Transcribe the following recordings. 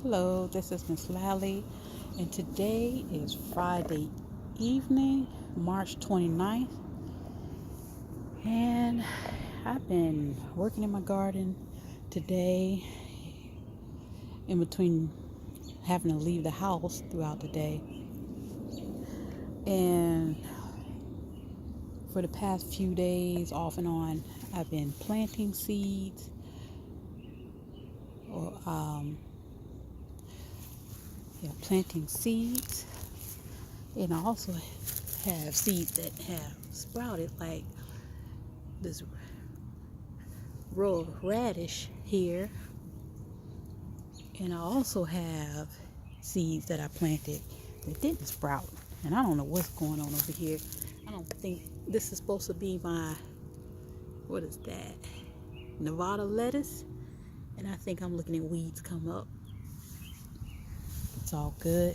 Hello, this is Miss Lally, and today is Friday evening, March 29th, and I've been working in my garden today in between having to leave the house throughout the day. And for the past few days, off and on, I've been planting seeds or planting seeds, and I also have seeds that have sprouted, like this row of radish here, and I also have seeds that I planted that didn't sprout, and I don't know what's going on over here. I don't think this is supposed to be my, what is that, Nevada lettuce, and I think I'm looking at weeds come up. It's all good.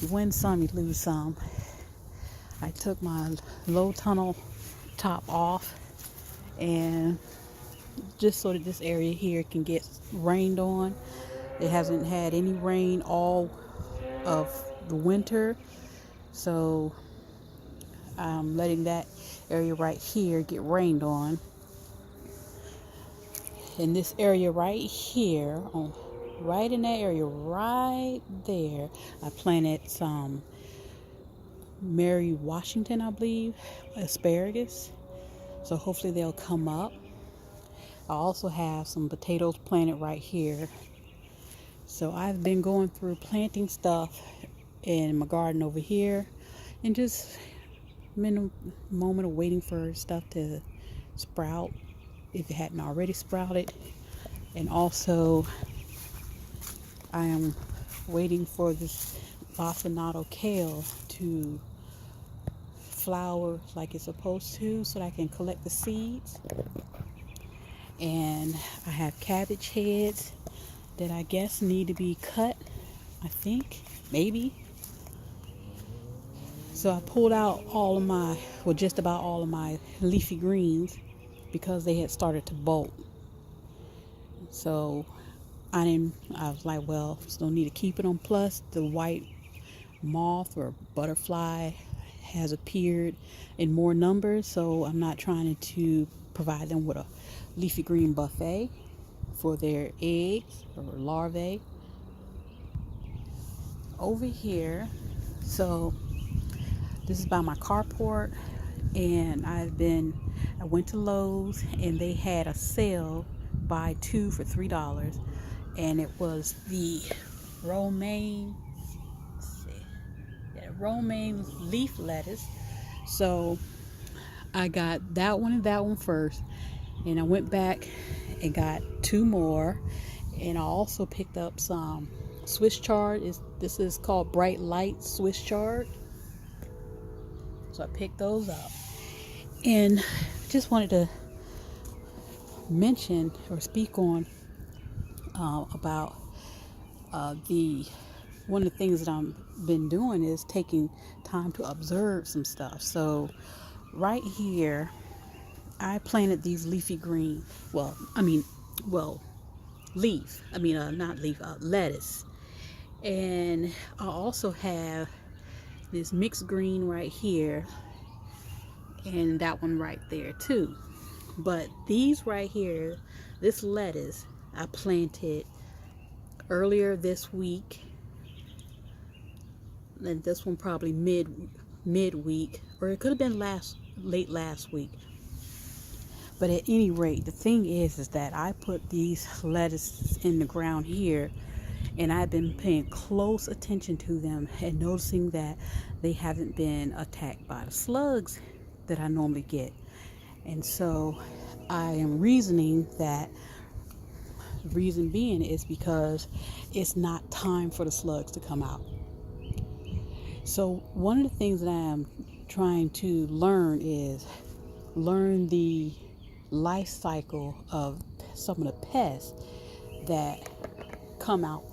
You win some, you lose some. I took my low tunnel top off, and just so that this area here can get rained on. It hasn't had any rain all of the winter, so I'm letting that area right here get rained on. In this area right here, right in that area right there, I planted some Mary Washington, I believe, asparagus. So hopefully they'll come up. I also have some potatoes planted right here. So I've been going through planting stuff in my garden over here, and just been a moment of waiting for stuff to sprout if it hadn't already sprouted. And also I am waiting for this bossonato kale to flower like it's supposed to, so that I can collect the seeds. And I have cabbage heads that I guess need to be cut, I think, maybe. So I pulled out just about all of my leafy greens because they had started to bolt. So I was like, well, there's no need to keep it on. Plus the white moth or butterfly has appeared in more numbers, so I'm not trying to provide them with a leafy green buffet for their eggs or larvae over here. So this is by my carport, and I went to Lowe's, and they had a sale, buy two for $3, and it was the romaine leaf lettuce. So I got that one and that one first, and I went back and got two more, and I also picked up some Swiss chard. This is called Bright Light Swiss chard. So I picked those up, and just wanted to mention or speak on about one of the things that I've been doing is taking time to observe some stuff. So right here, I planted these leafy green. Lettuce. And I also have this mixed green right here, and that one right there too. But these right here, this lettuce, I planted earlier this week, and this one probably midweek, or it could have been late last week. But at any rate, the thing is that I put these lettuces in the ground here, and I've been paying close attention to them and noticing that they haven't been attacked by the slugs that I normally get. And so I am reasoning that the reason being is because it's not time for the slugs to come out. So one of the things that I am trying to learn is the life cycle of some of the pests that come out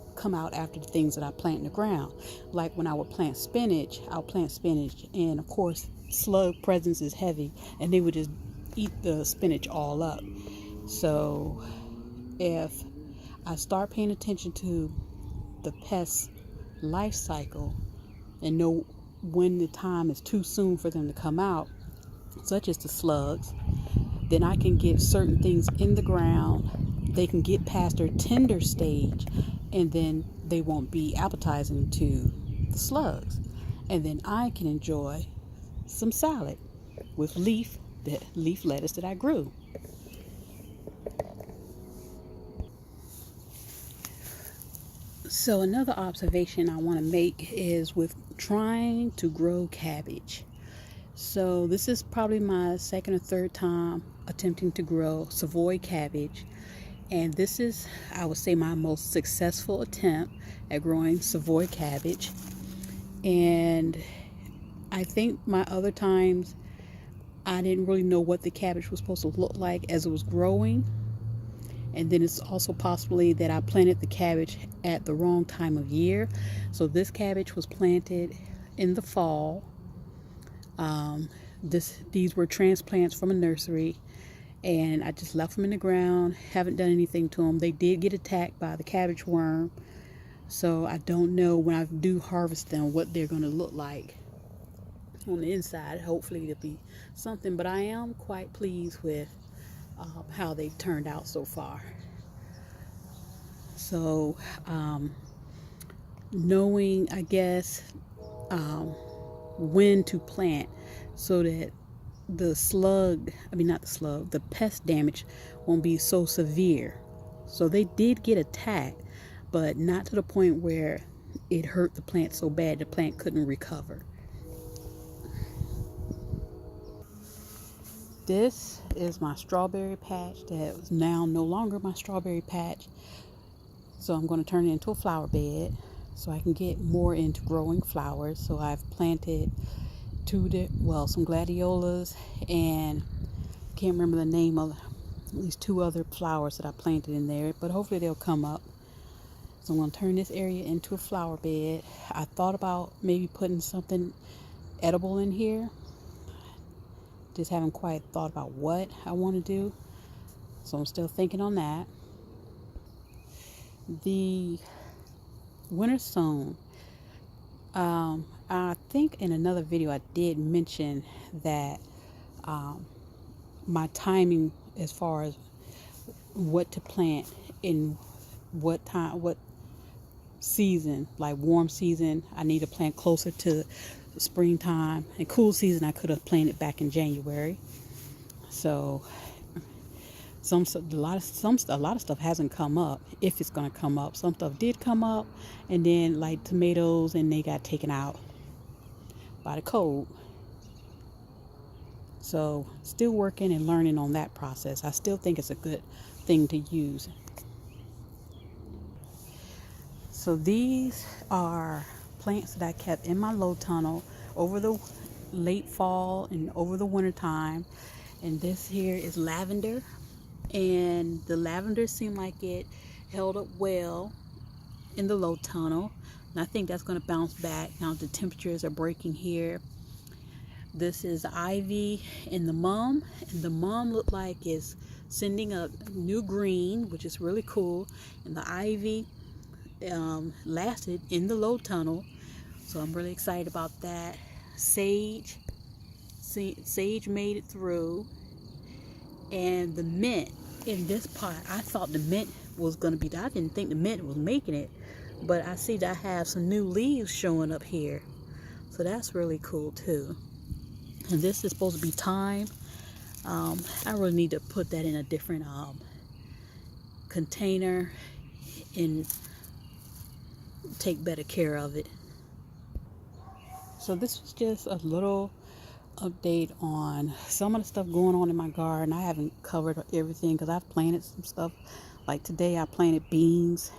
after the things that I plant in the ground. Like when I would plant spinach, I'll plant spinach, and of course slug presence is heavy, and they would just eat the spinach all up. So if I start paying attention to the pest life cycle and know when the time is too soon for them to come out, such as the slugs, then I can get certain things in the ground. They can get past their tender stage, and then they won't be appetizing to the slugs. And then I can enjoy some salad with leaf lettuce that I grew. So another observation I want to make is with trying to grow cabbage. So this is probably my second or third time attempting to grow Savoy cabbage. And this is, I would say, my most successful attempt at growing Savoy cabbage. And I think my other times, I didn't really know what the cabbage was supposed to look like as it was growing. And then it's also possibly that I planted the cabbage at the wrong time of year. So this cabbage was planted in the fall. These were transplants from a nursery, and I just left them in the ground. Haven't done anything to them. They did get attacked by the cabbage worm, so I don't know when I do harvest them what they're going to look like on the inside. Hopefully it'll be something, but I am quite pleased with how they've turned out so far. So knowing, I guess, when to plant so that the pest damage won't be so severe. So they did get attacked, but not to the point where it hurt the plant so bad the plant couldn't recover. This is my strawberry patch that is now no longer my strawberry patch. So I'm going to turn it into a flower bed so I can get more into growing flowers. So I've planted some gladiolas, and can't remember the name of these two other flowers that I planted in there, but hopefully they'll come up. So I'm going to turn this area into a flower bed. I thought about maybe putting something edible in here. Just haven't quite thought about what I want to do. So I'm still thinking on that. The winter sown. I think in another video I did mention that my timing as far as what to plant in what time, what season, like warm season, I need to plant closer to springtime, and cool season I could have planted back in January. So a lot of stuff hasn't come up, if it's going to come up. Some stuff did come up, and then like tomatoes, and they got taken out by the cold. So still working and learning on that process. I still think it's a good thing to use. So these are plants that I kept in my low tunnel over the late fall and over the winter time. And this here is lavender, and the lavender seemed like it held up well in the low tunnel, and I think that's going to bounce back now the temperatures are breaking here. This is the ivy and the mum, and the mum looked like it's sending a new green, which is really cool, and the ivy lasted in the low tunnel, so I'm really excited about that. Sage made it through, and the mint in this pot, I thought the mint was going to be, I didn't think the mint was making it, but I see that I have some new leaves showing up here, so that's really cool too. And this is supposed to be thyme. I really need to put that in a different container and take better care of it. So this was just a little update on some of the stuff going on in my garden. I haven't covered everything because I've planted some stuff. Like today I planted beans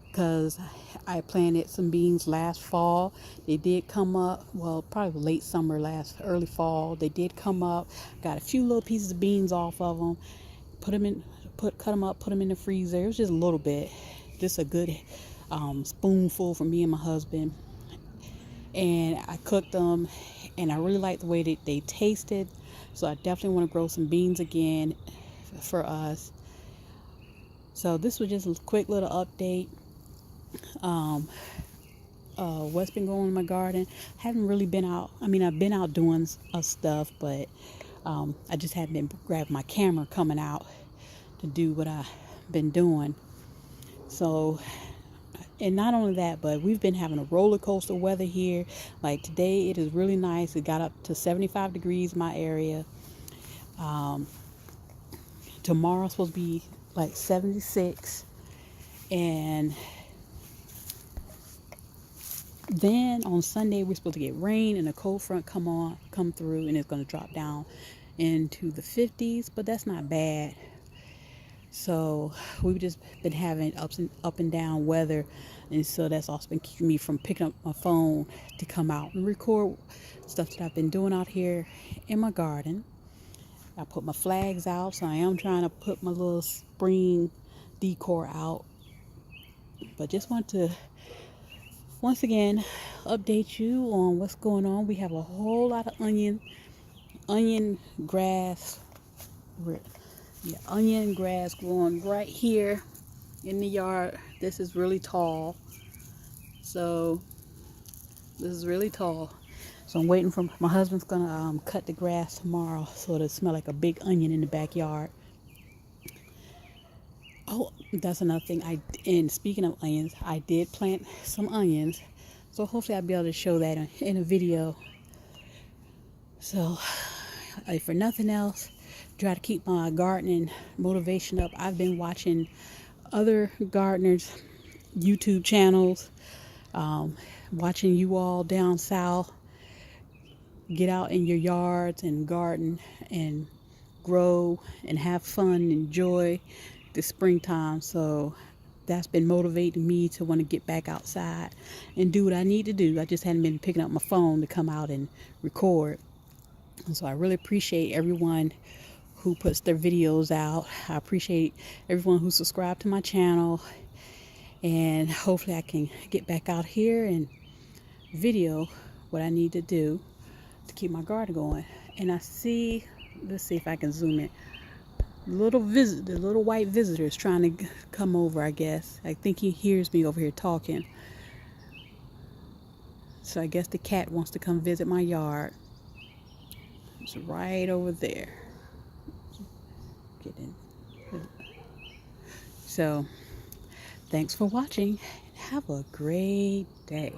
because I planted some beans last fall. They did come up, well, probably late summer, early fall. They did come up. Got a few little pieces of beans off of them. Cut them up, put them in the freezer. It was just a little bit, just a good spoonful for me and my husband. And I cooked them, and I really like the way that they tasted. So I definitely want to grow some beans again for us. So this was just a quick little update. Um, what's been going on in my garden? Haven't really been out. I mean, I've been out doing stuff, but I just haven't been grabbing my camera coming out to do what I've been doing. So, and not only that, but we've been having a roller coaster weather here. Like today, it is really nice. It got up to 75 degrees in my area. Tomorrow's supposed to be like 76, and then on Sunday we're supposed to get rain and a cold front come through, and it's going to drop down into the 50s, but that's not bad. So we've just been having up and down weather, and so that's also been keeping me from picking up my phone to come out and record stuff that I've been doing out here in my garden. I put my flags out, so I am trying to put my little spring decor out. But just want to once again update you on what's going on. We have a whole lot of onion grass. Onion grass growing right here in the yard. This is really tall. So this is really tall. So I'm waiting for my husband's gonna cut the grass tomorrow, so it'll smell like a big onion in the backyard. Oh, that's another thing. And speaking of onions, I did plant some onions, so hopefully I'll be able to show that in a video. So, if for nothing else, try to keep my gardening motivation up. I've been watching other gardeners' YouTube channels, watching you all down south get out in your yards and garden and grow and have fun and enjoy the springtime. So that's been motivating me to want to get back outside and do what I need to do. I just hadn't been picking up my phone to come out and record. And so I really appreciate everyone who puts their videos out. I appreciate everyone who subscribed to my channel, and hopefully I can get back out here and video what I need to do to keep my garden going. And I see, let's see if I can zoom in. The little white visitor is trying to come over, I guess. I think he hears me over here talking. So I guess the cat wants to come visit my yard. It's right over there. Get in. So, thanks for watching. Have a great day.